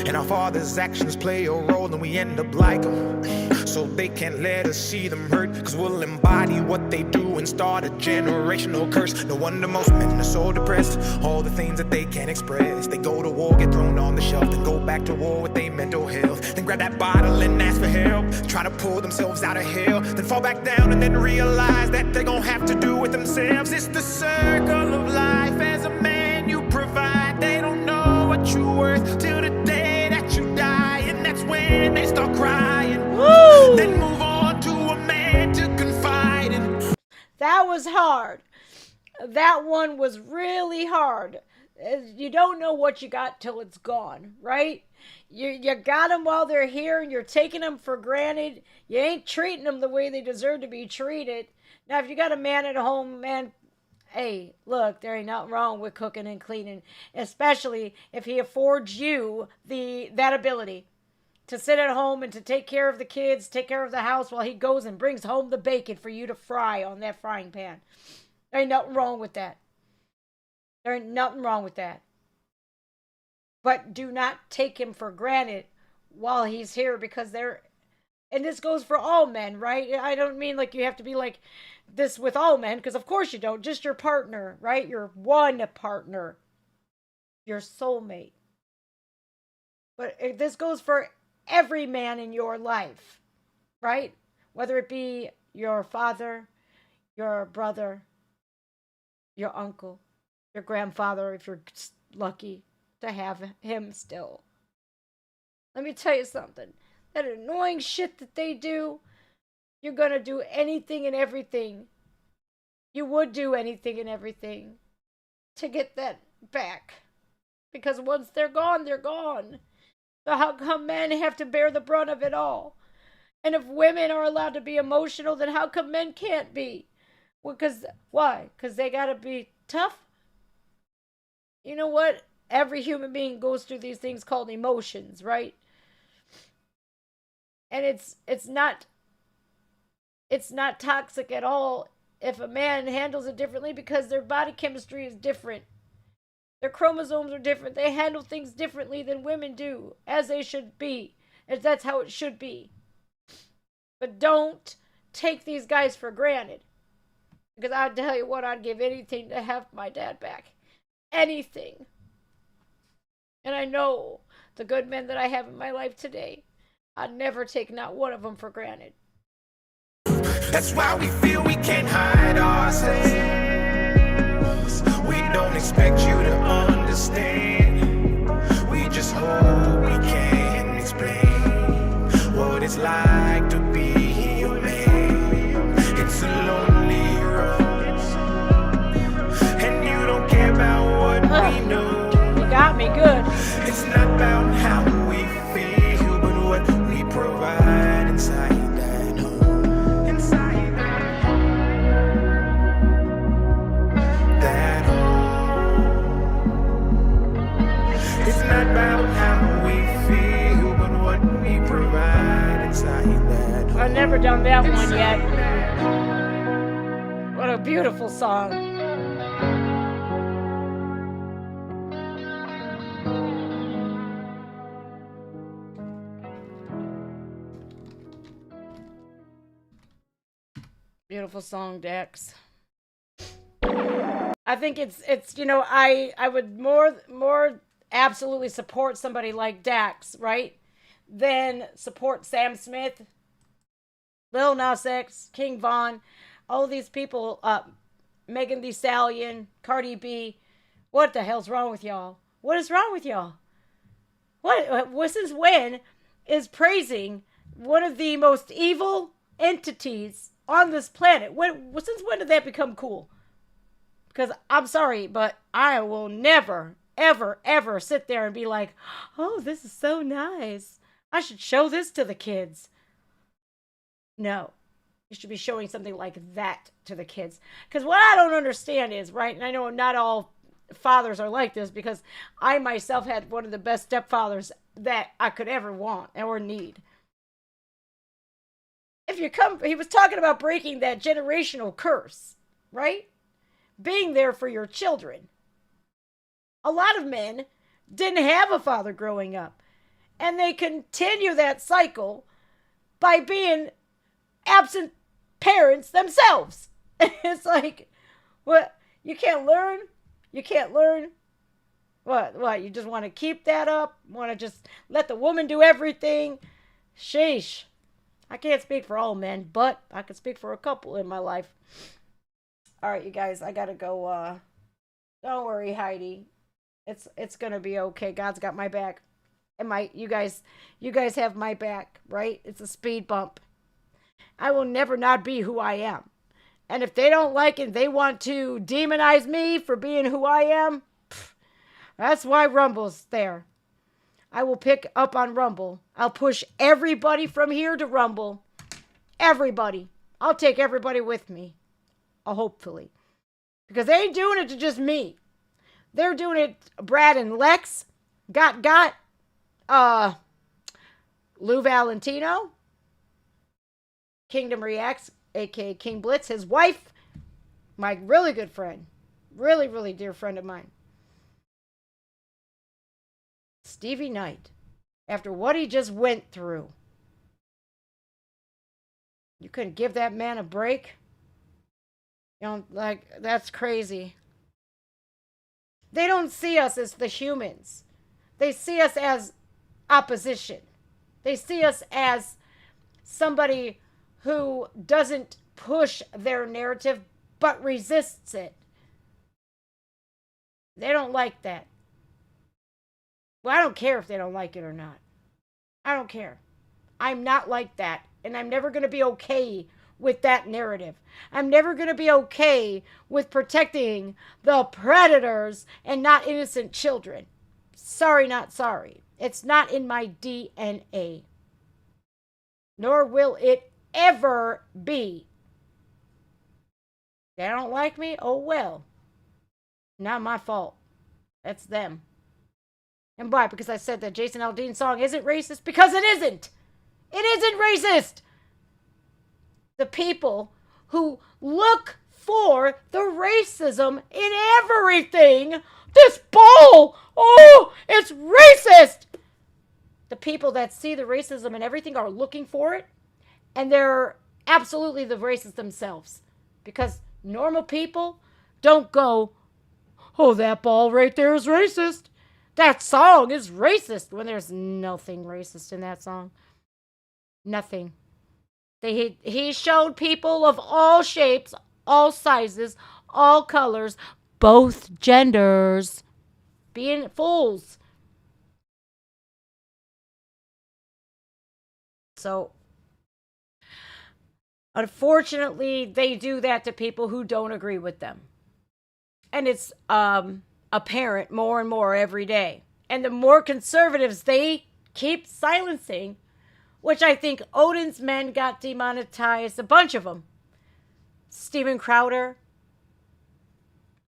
and our father's actions play a role, and we end up like them. So they can't let us see them hurt, cause we'll embody what they do and start a generational curse. No wonder most men are so depressed, all the things that they can't express. They go to war, get thrown on the shelf, then go back to war with their mental health, then grab that bottle and ask for help, try to pull themselves out of hell, then fall back down and then realize that they're gonna have to do it themselves. It's the circle of life. As a man, you provide. They don't know what you're worth till the day that you die, and that's when they start crying. Woo! Then move on to a man to confide in. That was hard. That one was really hard. You don't know what you got till it's gone, right? You got them while they're here, and you're taking them for granted. You ain't treating them the way they deserve to be treated. Now, if you got a man at home, man, hey, look, there ain't nothing wrong with cooking and cleaning, especially if he affords you that ability to sit at home and to take care of the kids, take care of the house while he goes and brings home the bacon for you to fry on that frying pan. There ain't nothing wrong with that. There ain't nothing wrong with that. But do not take him for granted while he's here, because and this goes for all men, right? I don't mean like you have to be like this with all men, because of course you don't. Just your partner, right? Your one partner. Your soulmate. But this goes for every man in your life, right? Whether it be your father, your brother, your uncle, your grandfather, if you're lucky to have him still. Let me tell you something. That annoying shit that they do, you're gonna do anything and everything. You would do anything and everything to get that back. Because once they're gone, they're gone. So how come men have to bear the brunt of it all? And if women are allowed to be emotional, then how come men can't be? Well, why? Because they gotta be tough? You know what? Every human being goes through these things called emotions, right? And it's not toxic at all if a man handles it differently, because their body chemistry is different. Their chromosomes are different. They handle things differently than women do, as they should be. And that's how it should be. But don't take these guys for granted. Because I tell you what, I'd give anything to have my dad back. Anything. And I know the good men that I have in my life today. I'd never take not one of them for granted. That's why we feel we can't hide ourselves. We don't expect you to understand. We just hope we can explain what it's like to be your man. It's a lonely road, and you don't care about what we know. You got me good. It's not about how we feel, but what we provide inside that home. Inside that home. It's not about how we feel, but what we provide inside that home. I've never done that one yet. What a beautiful song. Beautiful song, Dax. I think it's I would more absolutely support somebody like Dax, right? Than support Sam Smith, Lil Nas X, King Von, all these people, Megan Thee Stallion, Cardi B. What the hell's wrong with y'all? What is wrong with y'all? What since when is praising one of the most evil entities on this planet? Since when did that become cool? Because I'm sorry, but I will never, ever, ever sit there and be like, oh, this is so nice. I should show this to the kids. No. You should be showing something like that to the kids. Because what I don't understand is, right, and I know not all fathers are like this, because I myself had one of the best stepfathers that I could ever want or need. He was talking about breaking that generational curse, right? Being there for your children. A lot of men didn't have a father growing up, and they continue that cycle by being absent parents themselves. It's like, what? You can't learn? You can't learn? What? You just want to keep that up? Want to just let the woman do everything? Sheesh. I can't speak for all men, but I can speak for a couple in my life. All right, you guys, I gotta go. Don't worry, Heidi. It's gonna be okay. God's got my back, and you guys have my back, right? It's a speed bump. I will never not be who I am, and if they don't like it, they want to demonize me for being who I am. That's why Rumble's there. I will pick up on Rumble. I'll push everybody from here to Rumble. Everybody. I'll take everybody with me. Hopefully. Because they ain't doing it to just me. They're doing it, Brad and Lex. Lou Valentino. Kingdom Reacts, a.k.a. King Blitz. His wife. My really good friend. Really, really dear friend of mine. Stevie Knight, after what he just went through, you couldn't give that man a break? That's crazy. They don't see us as the humans. They see us as opposition. They see us as somebody who doesn't push their narrative, but resists it. They don't like that. Well, I don't care if they don't like it or not. I don't care. I'm not like that. And I'm never going to be okay with that narrative. I'm never going to be okay with protecting the predators and not innocent children. Sorry, not sorry. It's not in my DNA. Nor will it ever be. They don't like me? Oh, well. Not my fault. That's them. And why? Because I said that Jason Aldean's song isn't racist? Because it isn't. It isn't racist. The people who look for the racism in everything. This bowl, oh, it's racist. The people that see the racism in everything are looking for it. And they're absolutely the racists themselves. Because normal people don't go, oh, that ball right there is racist. that song is racist when there's nothing racist in that song. Nothing. He showed people of all shapes, all sizes, all colors, both genders being fools. So, unfortunately, they do that to people who don't agree with them. And it's apparent more and more every day. And the more conservatives they keep silencing, which I think Odin's Men got demonetized, a bunch of them. Steven Crowder,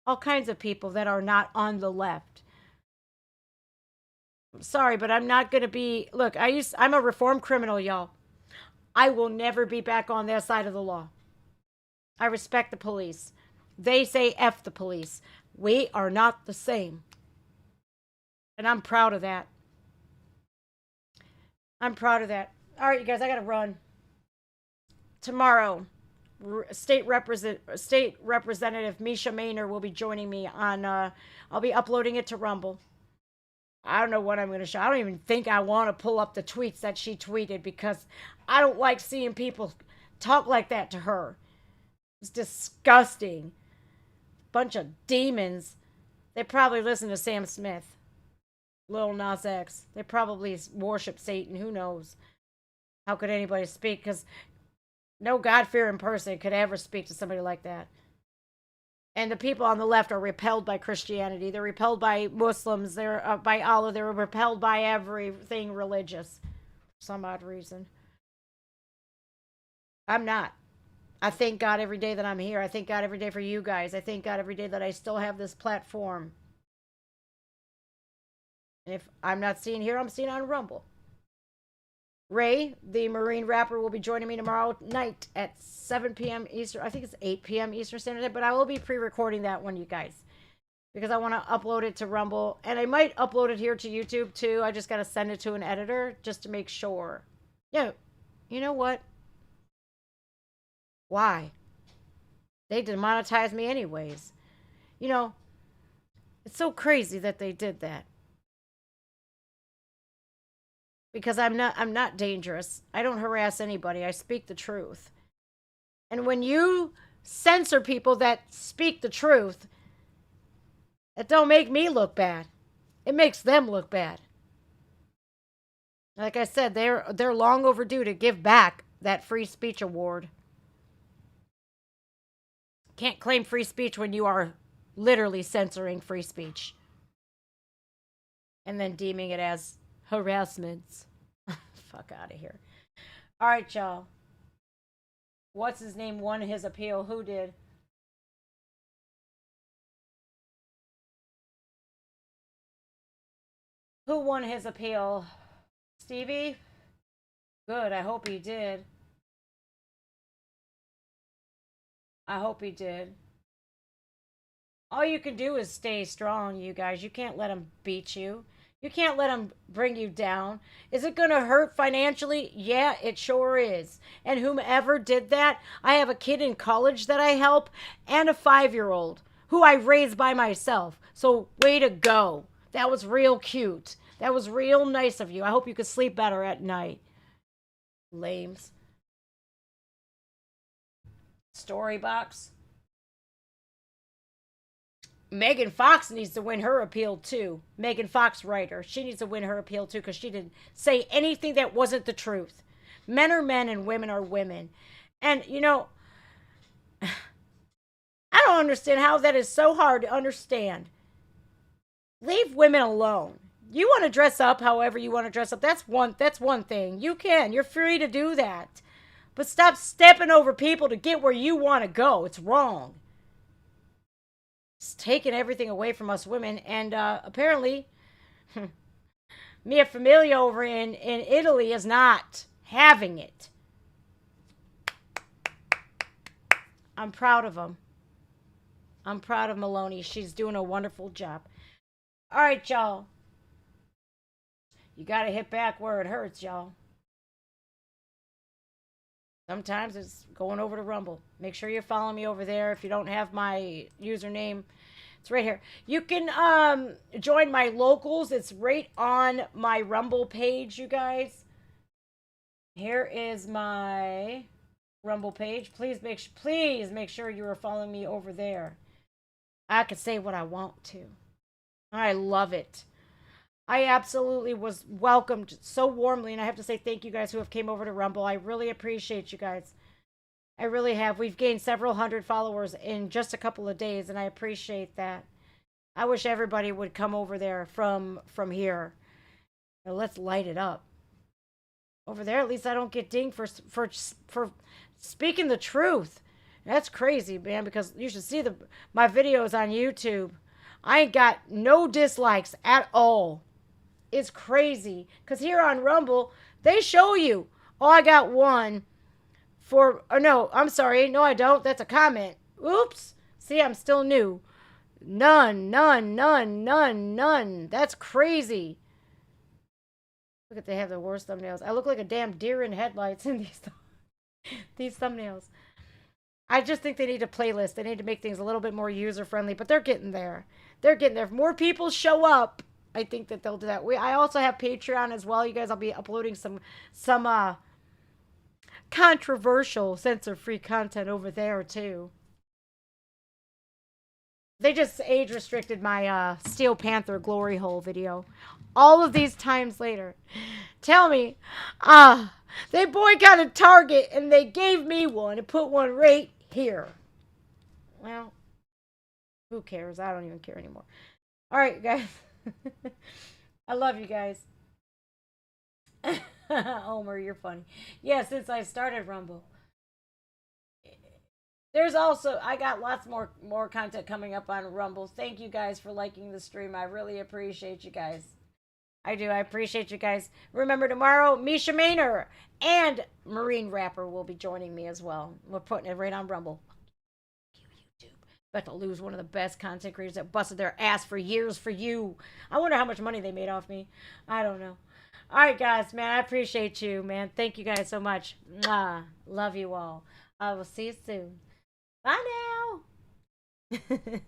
all kinds of people that are not on the left. I'm sorry, but I'm not going to be, look, I'm a reformed criminal, y'all. I will never be back on their side of the law. I respect the police. They say F the police. We are not the same. And I'm proud of that. I'm proud of that. All right, you guys, I got to run. Tomorrow, State Representative Misha Maynor will be joining me on, I'll be uploading it to Rumble. I don't know what I'm going to show. I don't even think I want to pull up the tweets that she tweeted because I don't like seeing people talk like that to her. It's disgusting. Bunch of demons. They probably listen to Sam Smith. Lil Nas X. They probably worship Satan. Who knows? How could anybody speak? Because no God-fearing person could ever speak to somebody like that. And the people on the left are repelled by Christianity. They're repelled by Muslims. They're by Allah. They're repelled by everything religious. For some odd reason. I'm not. I thank God every day that I'm here. I thank God every day for you guys. I thank God every day that I still have this platform. And if I'm not seen here, I'm seen on Rumble. Ray, the Marine rapper, will be joining me tomorrow night at 7 p.m. Eastern. I think it's 8 p.m. Eastern Standard Time, but I will be pre-recording that one, you guys, because I want to upload it to Rumble, and I might upload it here to YouTube too. I just got to send it to an editor just to make sure. Yeah, you know what? Why? They demonetized me anyways. You know, it's so crazy that they did that. Because I'm not dangerous. I don't harass anybody. I speak the truth. And when you censor people that speak the truth, it don't make me look bad. It makes them look bad. Like I said, they're long overdue to give back that free speech award. Can't claim free speech when you are literally censoring free speech. And then deeming it as harassments. Fuck out of here. All right, y'all. What's his name won his appeal? Who did? Who won his appeal? Stevie? Good. I hope he did. I hope he did. All you can do is stay strong, you guys. You can't let him beat you. You can't let them bring you down. Is it going to hurt financially? Yeah, it sure is. And whomever did that, I have a kid in college that I help and a 5-year-old who I raised by myself. So way to go. That was real cute. That was real nice of you. I hope you could sleep better at night. Lames. Story box. Megan Fox needs to win her appeal too. Megan Fox writer. She needs to win her appeal too because she didn't say anything that wasn't the truth. Men are men and women are women. And, you know, I don't understand how that is so hard to understand. Leave women alone. You want to dress up however you want to dress up. That's one thing. You can. You're free to do that. But stop stepping over people to get where you want to go. It's wrong. It's taking everything away from us women, and apparently Mia Familia over in Italy is not having it. I'm proud of him. I'm proud of Maloney. She's doing a wonderful job. All right, y'all. You got to hit back where it hurts, y'all. Sometimes it's going over to Rumble. Make sure you're following me over there. If you don't have my username, It's right here. You can join my locals. It's right on my Rumble page, you guys. Here is my Rumble page. Please make sure you are following me over there. I can say what I want to. I love it. I absolutely was welcomed so warmly, and I have to say thank you guys who have came over to Rumble. I really appreciate you guys. I really have. We've gained several hundred followers in just a couple of days, and I appreciate that. I wish everybody would come over there from here. Now let's light it up. Over there, at least I don't get dinged for speaking the truth. That's crazy, man, because you should see my videos on YouTube. I ain't got no dislikes at all. It's crazy. Because here on Rumble, they show you. Oh, I got one for... Oh, no, I'm sorry. No, I don't. That's a comment. Oops. See, I'm still new. None. That's crazy. Look at, they have the worst thumbnails. I look like a damn deer in headlights in these thumbnails. I just think they need a playlist. They need to make things a little bit more user-friendly, but they're getting there. They're getting there. If more people show up, I think that they'll do that. I also have Patreon as well. You guys, I'll be uploading some controversial censor-free content over there, too. They just age-restricted my Steel Panther glory hole video. All of these times later. Tell me, they boycotted Target and they gave me one and put one right here. Well, who cares? I don't even care anymore. All right, guys. I love you guys. Homer, you're funny. Yeah, since I started Rumble. There's also, I got lots more content coming up on Rumble. Thank you guys for liking the stream. I really appreciate you guys. I do. I appreciate you guys. Remember, tomorrow, Misha Maynor and Marine Rapper will be joining me as well. We're putting it right on Rumble. YouTube. About to lose one of the best content creators that busted their ass for years for you. I wonder how much money they made off me. I don't know. All right, guys, man. I appreciate you, man. Thank you guys so much. Mwah. Love you all. I will see you soon. Bye now.